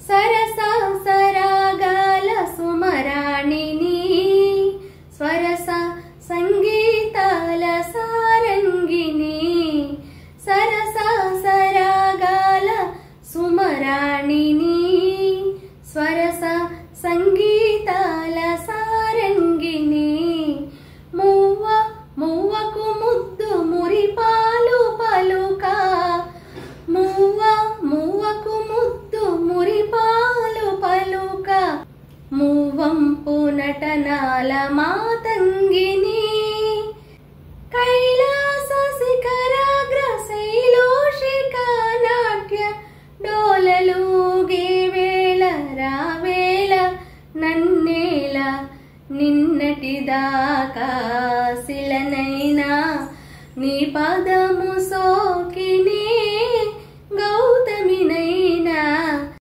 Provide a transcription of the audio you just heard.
సరస సరాగాల సుమరాణిని స్వరస సంగీతాల సారంగిని సరస సరాగాల సుమరాణిని స్వరస సంగీతాల సారంగిని మువ్వ మువ్వకు ముద్దు మురిపాలు పలుక మువ్వ మువ్వకు ముద్దు మురిపాలు పలుక మువ్వంపు నటనాల మాతంగిని